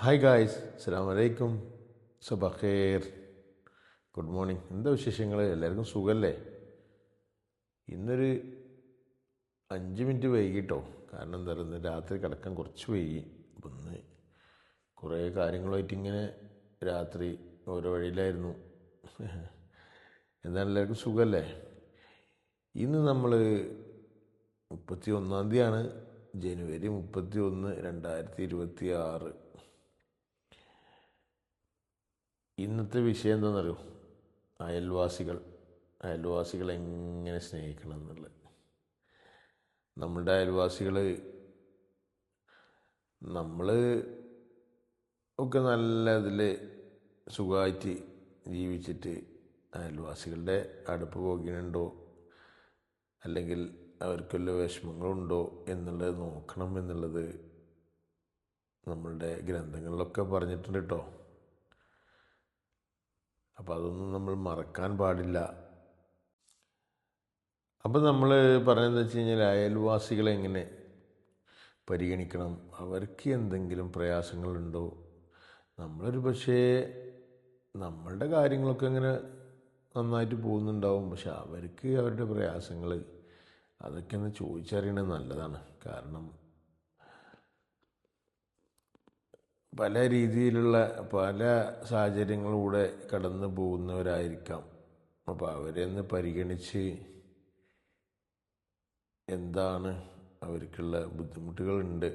Hi guys, അസ്സലാമു അലൈക്കും. സബഖേർ, good morning. എന്താ വിശേഷങ്ങൾ? എല്ലാവർക്കും സുഖമല്ലേ? ഇന്നൊരു 5 മിനിറ്റ് വൈകിട്ടോ. കാരണം എന്താ പറയുക, ഇന്ന് രാത്രി കിടക്കാൻ കുറച്ച് വൈകി. അപ്പം ഇന്ന് കുറേ കാര്യങ്ങളുമായിട്ട് ഇങ്ങനെ രാത്രി ഓരോ വഴിയിലായിരുന്നു. എന്താണ്, എല്ലാവർക്കും സുഖമല്ലേ? ഇന്ന് നമ്മൾ 31 ജനുവരി 31, 2026. ഇന്നത്തെ വിഷയം എന്താണെന്നറിയോ? അയൽവാസികൾ എങ്ങനെ സ്നേഹിക്കണം എന്നുള്ളത്. നമ്മളുടെ അയൽവാസികൾ, നമ്മൾ ഒക്കെ നല്ല ഇതിൽ സുഖമായിട്ട് ജീവിച്ചിട്ട് അയൽവാസികളുടെ അടുപ്പ് പോകണുണ്ടോ, അല്ലെങ്കിൽ അവർക്കുള്ള വിഷമങ്ങളുണ്ടോ എന്നുള്ളത് നോക്കണം എന്നുള്ളത് നമ്മളുടെ ഗ്രന്ഥങ്ങളിലൊക്കെ പറഞ്ഞിട്ടുണ്ട് കേട്ടോ. അപ്പോൾ അതൊന്നും നമ്മൾ മറക്കാൻ പാടില്ല. അപ്പം നമ്മൾ പറയുന്നത് വെച്ച് കഴിഞ്ഞാൽ, അയൽവാസികളെ എങ്ങനെ പരിഗണിക്കണം, അവർക്ക് എന്തെങ്കിലും പ്രയാസങ്ങളുണ്ടോ. നമ്മളൊരു പക്ഷേ നമ്മളുടെ കാര്യങ്ങളൊക്കെ ഇങ്ങനെ നന്നായിട്ട് പോകുന്നുണ്ടാവും, പക്ഷെ അവർക്ക് അവരുടെ പ്രയാസങ്ങൾ അതൊക്കെ ഒന്ന് ചോദിച്ചറിയണത് നല്ലതാണ്. കാരണം പല രീതിയിലുള്ള പല സാഹചര്യങ്ങളിലൂടെ കടന്നു പോകുന്നവരായിരിക്കാം. അപ്പോൾ അവരെ ഒന്ന് പരിഗണിച്ച് എന്താണ് അവർക്കുള്ള ബുദ്ധിമുട്ടുകളുണ്ട്,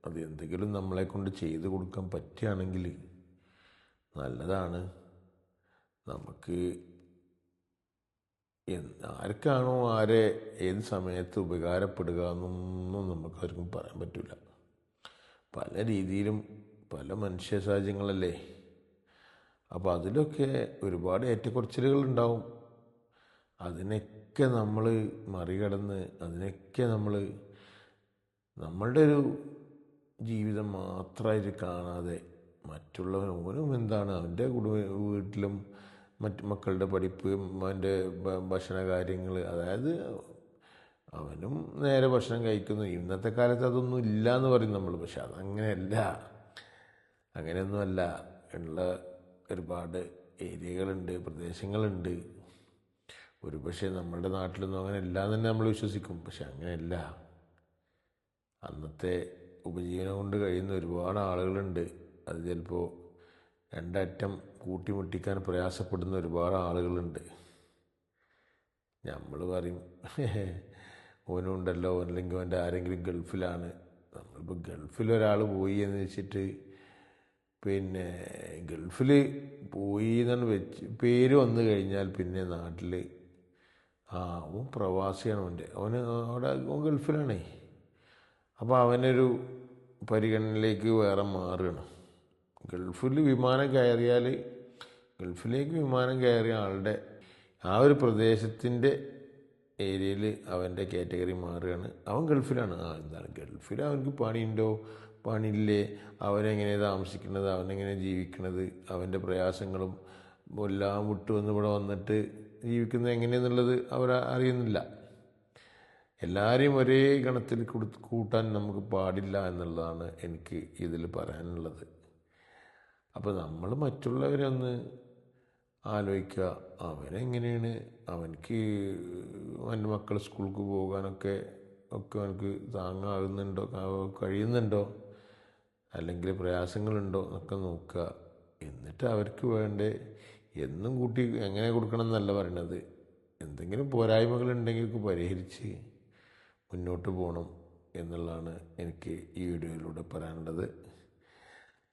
അത് എന്തെങ്കിലും നമ്മളെ കൊണ്ട് ചെയ്തു കൊടുക്കാൻ പറ്റുകയാണെങ്കിൽ നല്ലതാണ്. നമുക്ക് ആർക്കാണോ ആരെ ഏത് സമയത്ത് ഉപകാരപ്പെടുക എന്നൊന്നും നമുക്കാർക്കും പറയാൻ പറ്റില്ല. പല രീതിയിലും പല മനുഷ്യ സാഹചര്യങ്ങളല്ലേ. അപ്പോൾ അതിലൊക്കെ ഒരുപാട് ഏറ്റക്കുറച്ചിലുകൾ ഉണ്ടാവും. അതിനൊക്കെ നമ്മൾ മറികടന്ന്, അതിനൊക്കെ നമ്മളുടെ ഒരു ജീവിതം മാത്രമായിട്ട് കാണാതെ മറ്റുള്ളവൻ, ഓനും എന്താണ് അവൻ്റെ വീട്ടിലും മറ്റു മക്കളുടെ പഠിപ്പ്, അവൻ്റെ ഭക്ഷണ കാര്യങ്ങൾ, അതായത് അവനും നേരെ ഭക്ഷണം കഴിക്കുന്നു. ഇന്നത്തെ കാലത്ത് അതൊന്നും ഇല്ല എന്ന് പറയും നമ്മൾ, പക്ഷെ അതങ്ങനെയല്ല, അങ്ങനെയൊന്നുമല്ല. ഉള്ള ഒരുപാട് ഏരിയകളുണ്ട്, പ്രദേശങ്ങളുണ്ട്. ഒരു പക്ഷേ നമ്മളുടെ നാട്ടിലൊന്നും അങ്ങനെ ഇല്ല എന്ന് തന്നെ നമ്മൾ വിശ്വസിക്കും, പക്ഷെ അങ്ങനെയല്ല. അന്നത്തെ ഉപജീവനം കൊണ്ട് കഴിയുന്ന ഒരുപാട് ആളുകളുണ്ട്. അത് ചിലപ്പോൾ രണ്ടറ്റം കൂട്ടിമുട്ടിക്കാൻ പ്രയാസപ്പെടുന്ന ഒരുപാട് ആളുകളുണ്ട്. നമ്മൾ പറയും ഓനുണ്ടല്ലോ, അല്ലെങ്കിൽ അവൻ്റെ ആരെങ്കിലും ഗൾഫിലാണ്. നമ്മളിപ്പോൾ ഗൾഫിലൊരാൾ പോയി എന്ന് വെച്ചിട്ട്, പിന്നെ ഗൾഫിൽ പോയി എന്നാണ് വെച്ച് പേര് വന്നു കഴിഞ്ഞാൽ പിന്നെ നാട്ടിൽ അവൻ പ്രവാസിയാണ്, അവന് അവിടെ അവൻ ഗൾഫിലാണേ. അപ്പോൾ അവനൊരു പരിഗണനയിലേക്ക് വേറെ മാറുകയാണ്. ഗൾഫിലേക്ക് വിമാനം കയറിയ ആളുടെ ആ ഒരു പ്രദേശത്തിൻ്റെ ഏരിയയിൽ അവൻ്റെ കാറ്റഗറി മാറുകയാണ്. അവൻ ഗൾഫിലാണ്. എന്താണ് ഗൾഫിൽ അവർക്ക് പണിയുണ്ടോ, പണിയില്ലേ, അവനെങ്ങനെ താമസിക്കുന്നത്, അവനെങ്ങനെ ജീവിക്കുന്നത്, അവൻ്റെ പ്രയാസങ്ങളും എല്ലാം വിട്ടു വന്ന് ഇവിടെ വന്നിട്ട് ജീവിക്കുന്നത് എങ്ങനെയെന്നുള്ളത് അവർ അറിയുന്നില്ല. എല്ലാവരെയും ഒരേ ഗണത്തിൽ കൂട്ടാൻ നമുക്ക് പാടില്ല എന്നുള്ളതാണ് എനിക്ക് ഇതിൽ പറയാനുള്ളത്. അപ്പോൾ നമ്മൾ മറ്റുള്ളവരെ ഒന്ന് ആലോചിക്കുക. അവനെങ്ങനെയാണ്, അവനക്ക് അവൻ്റെ മക്കൾ സ്കൂൾക്ക് പോകാനൊക്കെ അവനക്ക് താങ്ങാകുന്നുണ്ടോ, കഴിയുന്നുണ്ടോ, അല്ലെങ്കിൽ പ്രയാസങ്ങളുണ്ടോ എന്നൊക്കെ നോക്കുക. എന്നിട്ട് അവർക്ക് വേണ്ടേ എന്നും കൂട്ടി എങ്ങനെ കൊടുക്കണം എന്നല്ല പറയണത്, എന്തെങ്കിലും പോരായ്മകളുണ്ടെങ്കിൽ പരിഹരിച്ച് മുന്നോട്ട് പോകണം എന്നുള്ളതാണ് എനിക്ക് ഈ വീഡിയോയിലൂടെ പറയാനുള്ളത്.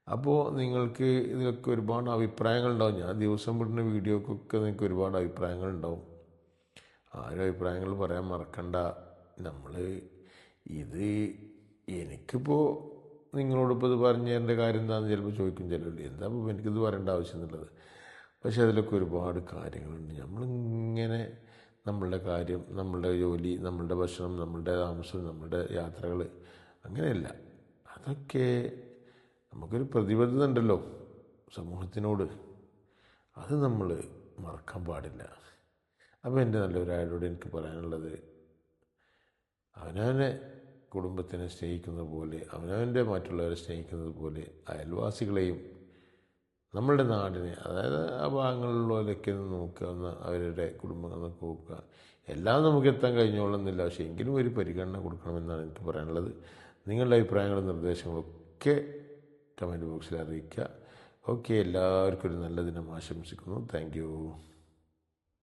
അപ്പോൾ നിങ്ങൾക്ക് ഇതിലൊക്കെ ഒരുപാട് അഭിപ്രായങ്ങളുണ്ടാവും. ഞാൻ ദിവസം വിടുന്ന വീഡിയോക്കൊക്കെ നിങ്ങൾക്ക് ഒരുപാട് അഭിപ്രായങ്ങളുണ്ടാവും. ആരും അഭിപ്രായങ്ങൾ പറയാൻ മറക്കണ്ട. ഇത് എനിക്കിപ്പോൾ നിങ്ങളോടിപ്പോൾ ഇത് പറഞ്ഞു തരേണ്ട കാര്യം എന്താണെന്ന് ചിലപ്പോൾ ചോദിക്കും ചിലർ, എന്താ ഇപ്പോൾ എനിക്കിത് പറയേണ്ട ആവശ്യം എന്നുള്ളത്. പക്ഷെ അതിലൊക്കെ ഒരുപാട് കാര്യങ്ങളുണ്ട്. നമ്മളിങ്ങനെ നമ്മളുടെ കാര്യം, നമ്മളുടെ ജോലി, നമ്മളുടെ ഭക്ഷണം, നമ്മളുടെ താമസം, നമ്മളുടെ യാത്രകൾ, അങ്ങനെയല്ല. അതൊക്കെ നമുക്കൊരു പ്രതിബദ്ധത ഉണ്ടല്ലോ സമൂഹത്തിനോട്, അത് നമ്മൾ മറക്കാൻ പാടില്ല. അപ്പോൾ എൻ്റെ നല്ലൊരാളോട് എനിക്ക് പറയാനുള്ളത്, അവനവനെ കുടുംബത്തിനെ സ്നേഹിക്കുന്നത് പോലെ അവനവൻ്റെ മറ്റുള്ളവരെ സ്നേഹിക്കുന്നത് പോലെ അയൽവാസികളെയും നമ്മളുടെ നാടിനെ, അതായത് ആ ഭാഗങ്ങളിലുള്ളവരൊക്കെ നോക്കുക, അവരുടെ കുടുംബങ്ങളൊക്കെ നോക്കുക. എല്ലാം നമുക്ക് എത്താൻ കഴിഞ്ഞോളുന്നില്ല, പക്ഷേ എങ്കിലും ഒരു പരിഗണന കൊടുക്കണമെന്നാണ് എനിക്ക് പറയാനുള്ളത്. നിങ്ങളുടെ അഭിപ്രായങ്ങളും നിർദ്ദേശങ്ങളൊക്കെ കമൻറ്റ് ബോക്സിൽ അറിയിക്കുക. ഓക്കെ, എല്ലാവർക്കും ഒരു നല്ല ദിനം ആശംസിക്കുന്നു. Thank you.